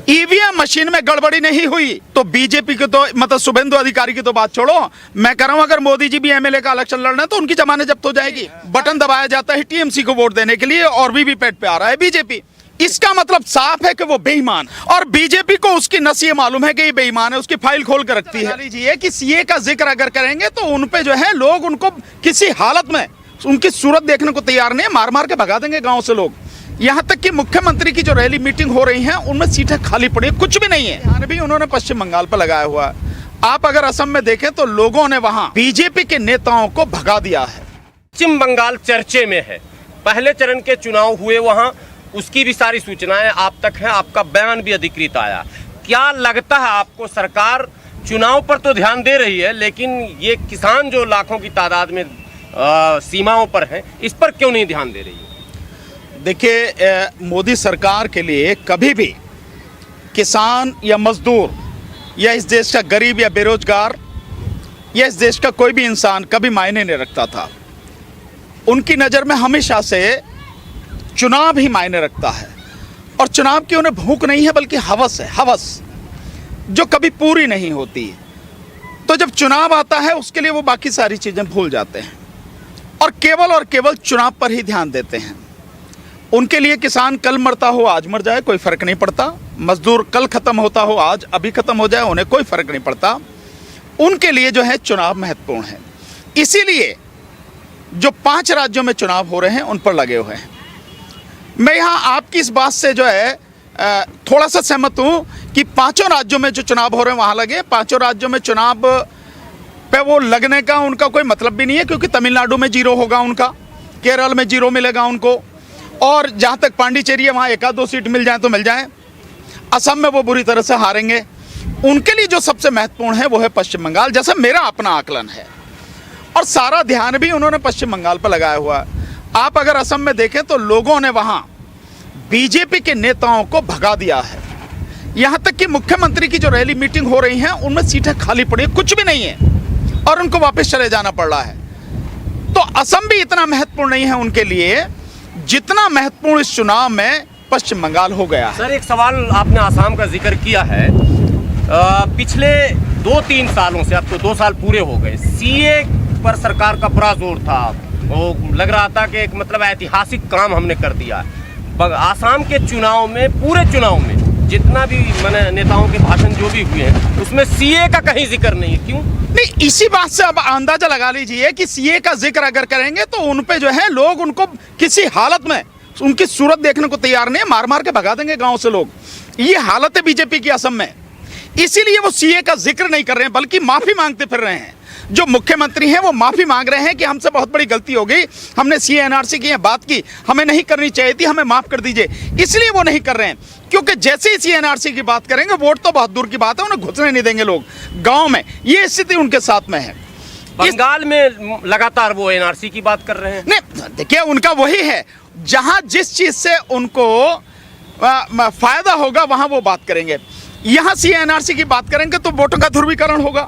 EVM machine में गड़बड़ी नहीं हुई तो बीजेपी की तो मतलब शुभेंदु अधिकारी की तो बात छोड़ो, मैं कह रहा हूं अगर मोदी जी भी एमएलए का इलेक्शन लड़ना है तो उनकी जमानत जब्त हो जाएगी। बटन दबाया जाता है टीएमसी को वोट देने के लिए और वीवीपैट पे आ रहा है बीजेपी। इसका मतलब साफ है कि वो बेईमान, और बीजेपी को उसकी नस ये मालूम है कि ये बेईमान है, उसकी फाइल खोल कर रखती है। लीजिए कि सीए का जिक्र अगर करेंगे तो उन पे जो है लोग उनको किसी हालत में उनकी सूरत देखने को तैयार नहीं है, मार मार के भगा देंगे गांव से लोग। यहाँ तक कि मुख्यमंत्री की जो रैली मीटिंग हो रही है उनमें सीटें खाली पड़ी, कुछ भी नहीं है। ध्यान भी उन्होंने पश्चिम बंगाल पर लगाया हुआ है। आप अगर असम में देखें तो लोगों ने वहां बीजेपी के नेताओं को भगा दिया है। पश्चिम बंगाल चर्चे में है, पहले चरण के चुनाव हुए वहां, उसकी भी सारी सूचनाएं आप तक हैं, आपका बयान भी अधिकृत आया। क्या लगता है आपको, सरकार चुनाव पर तो ध्यान दे रही है लेकिन ये किसान जो लाखों की तादाद में सीमाओं पर हैं, इस पर क्यों नहीं ध्यान दे रही है? देखिए, मोदी सरकार के लिए कभी भी किसान या मजदूर या इस देश का गरीब या बेरोजगार या इस देश का कोई भी इंसान कभी मायने नहीं रखता था। उनकी नज़र में हमेशा से चुनाव ही मायने रखता है, और चुनाव की उन्हें भूख नहीं है बल्कि हवस है, हवस जो कभी पूरी नहीं होती। तो जब चुनाव आता है उसके लिए वो बाकी सारी चीज़ें भूल जाते हैं और केवल चुनाव पर ही ध्यान देते हैं। उनके लिए किसान कल मरता हो आज मर जाए कोई फर्क नहीं पड़ता, मजदूर कल खत्म होता हो आज अभी खत्म हो जाए उन्हें कोई फर्क नहीं पड़ता। उनके लिए जो है चुनाव महत्वपूर्ण है, इसीलिए जो 5 राज्यों में चुनाव हो रहे हैं उन पर लगे हुए हैं। मैं यहाँ आपकी इस बात से जो है थोड़ा सा सहमत हूँ कि 5 राज्यों में जो चुनाव हो रहे हैं वहाँ लगे। 5 राज्यों में चुनाव पे वो लगने का उनका कोई मतलब भी नहीं है, क्योंकि तमिलनाडु में 0 होगा उनका, केरल में 0 मिलेगा उनको, और जहाँ तक पांडिचेरी है वहाँ 1-2 सीट मिल जाए तो मिल जाए। असम में वो बुरी तरह से हारेंगे। उनके लिए जो सबसे महत्वपूर्ण है वो है पश्चिम बंगाल, जैसा मेरा अपना आकलन है, और सारा ध्यान भी उन्होंने पश्चिम बंगाल पर लगाया हुआ है। आप अगर असम में देखें तो लोगों ने वहाँ बीजेपी के नेताओं को भगा दिया है। यहाँ तक कि मुख्यमंत्री की जो रैली मीटिंग हो रही है उनमें सीटें खाली पड़ी, कुछ भी नहीं है, और उनको वापस चले जाना पड़ रहा है। तो असम भी इतना महत्वपूर्ण नहीं है उनके लिए जितना महत्वपूर्ण इस चुनाव में पश्चिम बंगाल हो गया है। सर, एक सवाल, आपने आसाम का जिक्र किया है, पिछले 2-3 सालों से, अब तो 2 साल पूरे हो गए, सीए पर सरकार का बड़ा जोर था। वो लग रहा था कि एक मतलब ऐतिहासिक काम हमने कर दिया। आसाम के चुनाव में, पूरे चुनाव में जितना भी मैंने नेताओं के भाषण जो भी हुए हैं उसमें सीए का कहीं जिक्र नहीं, क्यों नहीं? इसी बात से अब अंदाजा लगा लीजिए कि सीए का जिक्र अगर करेंगे तो उन पे जो है लोग उनको किसी हालत में उनकी सूरत देखने को तैयार नहीं है, मार मार के भगा देंगे गांव से लोग। ये हालत है बीजेपी की असम में, इसीलिए वो सीए का जिक्र नहीं कर रहे हैं बल्कि माफी मांगते फिर रहे हैं। जो मुख्यमंत्री हैं वो माफी मांग रहे हैं कि हमसे बहुत बड़ी गलती हो गई, हमने सीए एनआरसी की बात की, हमें नहीं करनी चाहिए थी, हमें माफ कर दीजिए। इसलिए वो नहीं कर रहे हैं, क्योंकि जैसे ही सीए एनआरसी की बात करेंगे वोट तो बहुत दूर की बात है, उन्हें घुसने नहीं देंगे लोग गांव में। ये स्थिति उनके साथ में है। बंगाल में लगातार वो एनआरसी की बात कर रहे हैं। नहीं, देखिए उनका वही है, जहां जिस चीज से उनको फायदा होगा वहां वो बात करेंगे। यहां सीए एनआरसी की बात करेंगे तो वोटों का ध्रुवीकरण होगा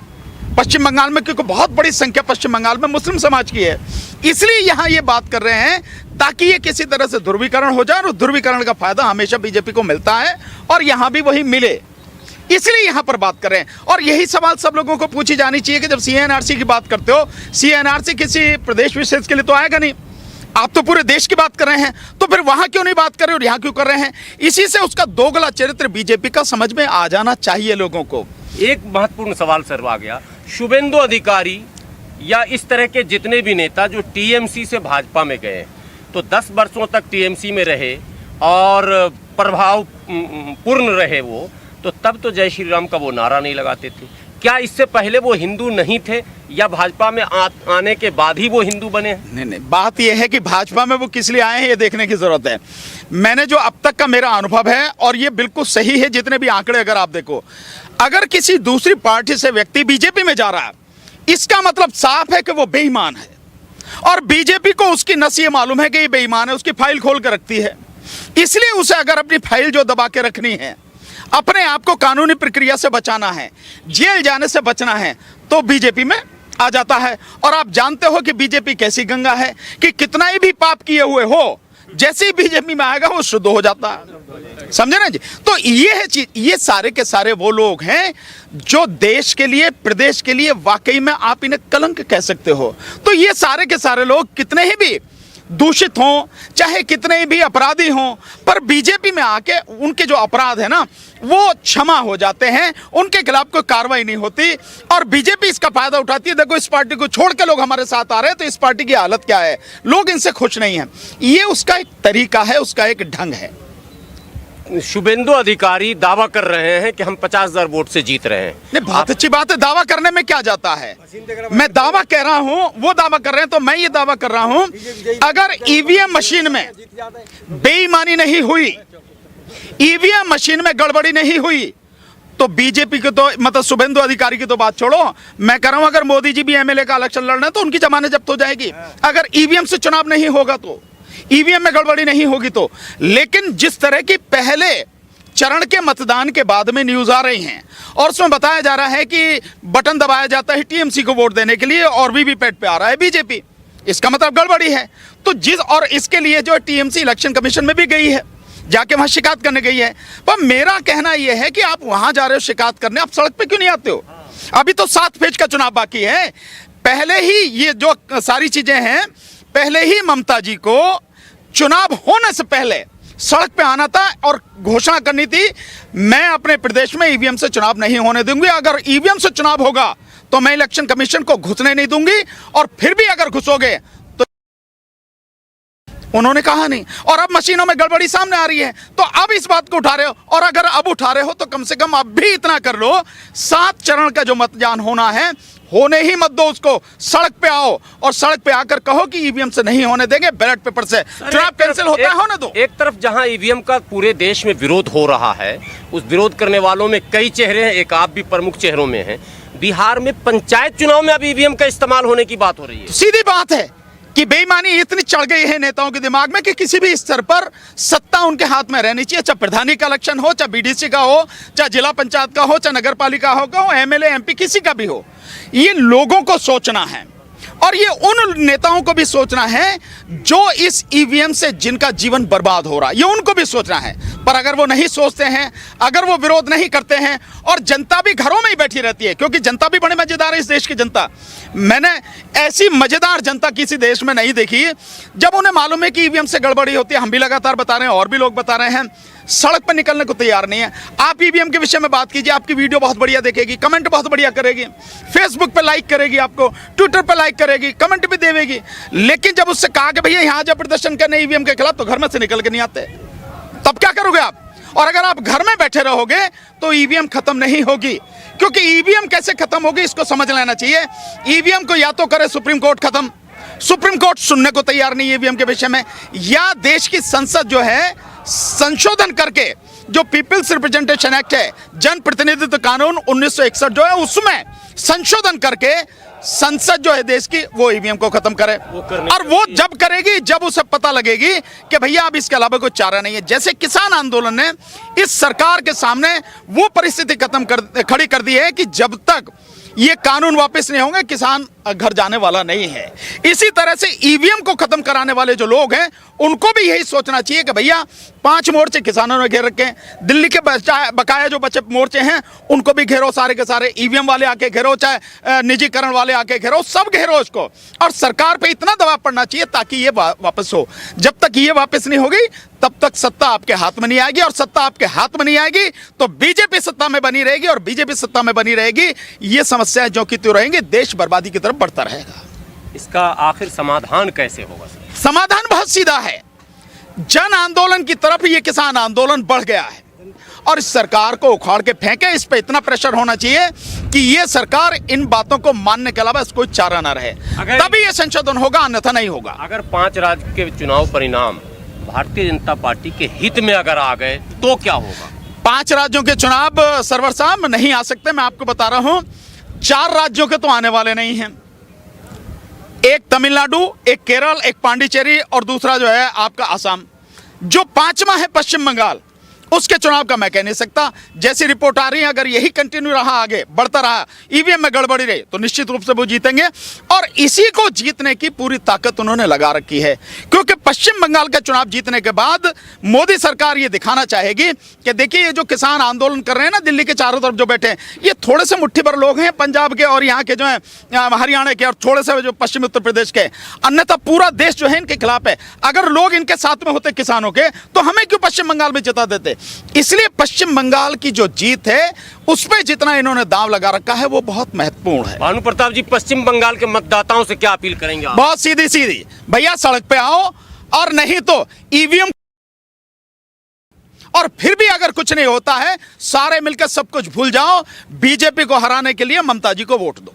पश्चिम बंगाल में, क्योंकि बहुत बड़ी संख्या पश्चिम बंगाल में मुस्लिम समाज की है, इसलिए यहां ये बात कर रहे हैं ताकि ये किसी तरह से ध्रुवीकरण हो जाए, और ध्रुवीकरण का फायदा हमेशा बीजेपी को मिलता है और यहां भी वही मिले, इसलिए यहां पर बात कर रहे हैं। और यही सवाल सब लोगों को पूछी जानी चाहिए कि जब सीएनआरसी की बात करते हो, सीएनआरसी किसी प्रदेश विशेष के लिए तो आएगा नहीं, आप तो पूरे देश की बात कर रहे हैं, तो फिर वहां क्यों नहीं बात कर रहे और यहां क्यों कर रहे हैं? इसी से उसका दोगला चरित्र बीजेपी का समझ में आ जाना चाहिए लोगों को। एक महत्वपूर्ण सवाल सर आ गया, शुभेंदु अधिकारी या इस तरह के जितने भी नेता जो टीएमसी से भाजपा में गए, तो 10 वर्षों तक टीएमसी में रहे और प्रभाव पूर्ण रहे वो, तो तब तो जय श्री राम का वो नारा नहीं लगाते थे। क्या इससे पहले वो हिंदू नहीं थे या भाजपा में आने के बाद ही वो हिंदू बने? नहीं, बात यह है कि भाजपा में वो किस लिए आए हैं ये देखने की जरूरत है। मैंने जो अब तक का मेरा अनुभव है, और ये बिल्कुल सही है, जितने भी आंकड़े अगर आप देखो, अगर किसी दूसरी पार्टी से व्यक्ति बीजेपी में जा रहा है, इसका मतलब साफ है कि वो बेईमान है, और बीजेपी को उसकी नस ये मालूम है कि ये बेईमान है, उसकी फाइल खोल कर रखती है। इसलिए उसे अगर अपनी फाइल जो दबा के रखनी है, अपने आप को कानूनी प्रक्रिया से बचाना है, जेल जाने से बचना है, तो बीजेपी में आ जाता है। और आप जानते हो कि बीजेपी कैसी गंगा है कि कितना ही भी पाप किए हुए हो, जैसे ही बीजेपी में आएगा वो शुद्ध हो जाता है। समझे ना जी? तो ये है चीज, ये सारे के सारे वो लोग हैं जो देश के लिए, प्रदेश के लिए वाकई में आप इन्हें कलंक कह सकते हो। तो ये सारे के सारे लोग कितने ही भी दूषित हों, चाहे कितने भी अपराधी हों, पर बीजेपी में आके उनके जो अपराध है ना वो क्षमा हो जाते हैं, उनके खिलाफ कोई कार्रवाई नहीं होती और बीजेपी इसका फायदा उठाती है। देखो इस पार्टी को छोड़ के लोग हमारे साथ आ रहे हैं तो इस पार्टी की हालत क्या है, लोग इनसे खुश नहीं हैं। ये उसका एक तरीका है, उसका एक ढंग है। शुभेंदु अधिकारी दावा कर रहे हैं कि हम 50,000 वोट से जीत रहे हैं। नहीं, बहुत अच्छी बात है, दावा करने में क्या जाता है। मैं दावा कह रहा हूं, वो दावा कर रहे हैं तो मैं ये दावा कर रहा हूं, अगर ईवीएम मशीन में बेईमानी नहीं हुई, ईवीएम मशीन में गड़बड़ी नहीं हुई, तो बीजेपी की तो मतलब शुभेंदु अधिकारी की तो बात छोड़ो, मैं कह रहा हूं अगर मोदी जी भी एमएलए का इलेक्शन लड़ रहे हैं तो उनकी जमानत जब्त हो जाएगी। अगर ईवीएम से चुनाव नहीं होगा तो, ईवीएम में गड़बड़ी नहीं होगी तो। लेकिन जिस तरह की पहले चरण के मतदान के बाद में न्यूज आ रही हैं और उसमें बताया जा रहा है कि बटन दबाया जाता है टीएमसी को वोट देने के लिए और वीवीपैट पे आ रहा है बीजेपी, इसका मतलब गड़बड़ी है। तो और इसके लिए जो टीएमसी इलेक्शन कमीशन में भी गई है, जाके वहां शिकायत करने गई है। पर मेरा कहना यह है कि आप वहां जा रहे हो शिकायत करने, आप सड़क पे क्यों नहीं आते हो? अभी तो 7 फेज का चुनाव बाकी है। पहले ही ये जो सारी चीजें हैं, पहले ही ममता जी को चुनाव होने से पहले सड़क पे आना था और घोषणा करनी थी, मैं अपने प्रदेश में ईवीएम से चुनाव नहीं होने दूंगी। अगर ईवीएम से चुनाव होगा तो मैं इलेक्शन कमीशन को घुसने नहीं दूंगी, और फिर भी अगर घुसोगे तो उन्होंने कहा नहीं। और अब मशीनों में गड़बड़ी सामने आ रही है तो अब इस बात को उठा रहे हो, और अगर अब उठा रहे हो तो कम से कम अब भी इतना कर लो, 7 चरण का जो मतदान होना है होने ही मत दो उसको। सड़क पे आओ और सड़क पे आकर कहो कि ईवीएम से नहीं होने देंगे, बैलेट पेपर से चुनाव कैंसिल होता है, होने दो। एक तरफ जहां ईवीएम का पूरे देश में विरोध हो रहा है, उस विरोध करने वालों में कई चेहरे हैं, एक आप भी प्रमुख चेहरों में हैं। बिहार में पंचायत चुनाव में अब ईवीएम का इस्तेमाल होने की बात हो रही है। तो सीधी बात है कि बेईमानी इतनी चढ़ गई है नेताओं के दिमाग में कि किसी भी स्तर पर सत्ता उनके हाथ में रहनी चाहिए, चाहे प्रधानी का इलेक्शन हो, चाहे बीडीसी का हो, चाहे जिला पंचायत का हो, चाहे नगर पालिका हो, एमएलए एमपी किसी का भी हो। ये लोगों को सोचना है और ये उन नेताओं को भी सोचना है जो इस ईवीएम से जिनका जीवन बर्बाद हो रहा है, ये उनको भी सोचना है। पर अगर वो नहीं सोचते हैं, अगर वो विरोध नहीं करते हैं और जनता भी घरों में ही बैठी रहती है, क्योंकि जनता भी बड़े मजेदार है इस देश की जनता। मैंने ऐसी मजेदार जनता किसी देश में नहीं देखी जब उन्हें मालूम है कि ईवीएम से गड़बड़ी होती है। हम भी लगातार बता रहे हैं और भी लोग बता रहे हैं, सड़क पर निकलने को तैयार नहीं है। आप ईवीएम के विषय में बात कीजिए, आपकी वीडियो बहुत बढ़िया देखेगी, कमेंट बहुत बढ़िया करेगी, फेसबुक पे लाइक करेगी, आपको ट्विटर पे लाइक करेगी, कमेंट भी देवेगी। लेकिन जब उससे कहा कि भैया यहाँ जब प्रदर्शन करने ईवीएम के खिलाफ, तो घर में से निकल के नहीं आते। तब क्या करोगे आप? और अगर आप घर में बैठे रहोगे तो ईवीएम खत्म नहीं होगी, क्योंकि ईवीएम कैसे खत्म होगी इसको समझ लेना चाहिए। ईवीएम को या तो करे सुप्रीम कोर्ट खत्म, सुप्रीम कोर्ट सुनने को तैयार नहीं ईवीएम के विषय में, या देश की संसद जो है संशोधन करके, जो पीपल्स रिप्रेजेंटेशन एक्ट है, जन प्रतिनिधित्व कानून 1961 जो है, उसमें संशोधन करके संसद जो है देश की, वो ईवीएम को खत्म करे। और वो जब करेगी जब उसे पता लगेगी कि भैया अब इसके अलावा कोई चारा नहीं है। जैसे किसान आंदोलन ने इस सरकार के सामने वो परिस्थिति खड़ी कर दी है कि जब तक ये कानून वापस नहीं होंगे किसान घर जाने वाला नहीं है। इसी तरह से ईवीएम को खत्म कराने वाले जो लोग हैं उनको भी यही सोचना चाहिए कि भैया 5 मोर्चे किसानों ने घेर रखे हैं, दिल्ली के बकाया जो बचे मोर्चे हैं उनको भी घेरो, सारे के सारे ईवीएम वाले आके घेरो, चाहे निजीकरण वाले आके घेरो, सब घेरो इसको। और सरकार पे इतना दबाव पड़ना चाहिए ताकि ये वापस हो। जब तक ये वापस नहीं होगी तब तक सत्ता आपके हाथ में नहीं आएगी, और सत्ता आपके हाथ में नहीं आएगी तो बीजेपी सत्ता में बनी रहेगी, और बीजेपी सत्ता में बनी रहेगी ये समस्याएं जो कि तो रहेंगी, देश बर्बादी की तरफ बढ़ता रहेगा। इसका आखिर समाधान कैसे होगा? समाधान बहुत सीधा है, जन आंदोलन की तरफ ये किसान आंदोलन बढ़ गया है और इस सरकार को उखाड़ के फेंके। इस पे इतना प्रेशर होना चाहिए कि ये सरकार इन बातों को मानने के अलावा कोई चारा ना रहे, तभी ये संशोधन होगा, अन्यथा नहीं होगा। अगर 5 राज्य के चुनाव परिणाम भारतीय जनता पार्टी के हित में अगर आ गए तो क्या होगा? 5 राज्यों के चुनाव सर्वसाम नहीं आ सकते, मैं आपको बता रहा हूं। 4 राज्यों के तो आने वाले नहीं हैं, एक तमिलनाडु, एक केरल, एक पांडिचेरी और दूसरा जो है आपका असम। जो 5वां है पश्चिम बंगाल, उसके चुनाव का मैं कह नहीं सकता। जैसी रिपोर्ट आ रही है, अगर यही कंटिन्यू रहा, आगे बढ़ता रहा, ईवीएम में गड़बड़ी रही, तो निश्चित रूप से वो जीतेंगे। और इसी को जीतने की पूरी ताकत उन्होंने लगा रखी है, क्योंकि पश्चिम बंगाल का चुनाव जीतने के बाद मोदी सरकार ये दिखाना चाहेगी कि देखिए, ये जो किसान आंदोलन कर रहे हैं ना दिल्ली के चारों तरफ जो बैठे हैं, ये थोड़े से मुट्ठी भर लोग हैं पंजाब के और यहाँ के जो है हरियाणा के और थोड़े से जो पश्चिमी उत्तर प्रदेश के, अन्यथा पूरा देश जो है इनके खिलाफ है। अगर लोग इनके साथ में होते किसानों के, तो हमें क्यों पश्चिम बंगाल में जिता देते। इसलिए पश्चिम बंगाल की जो जीत है उस पर जितना इन्होंने दांव लगा रखा है वो बहुत महत्वपूर्ण है। भानु प्रताप जी, पश्चिम बंगाल के मतदाताओं से क्या अपील करेंगे आप? बहुत सीधी सीधी, भैया सड़क पे आओ, और नहीं तो ईवीएम, और फिर भी अगर कुछ नहीं होता है, सारे मिलकर सब कुछ भूल जाओ, बीजेपी को हराने के लिए ममता जी को वोट दो।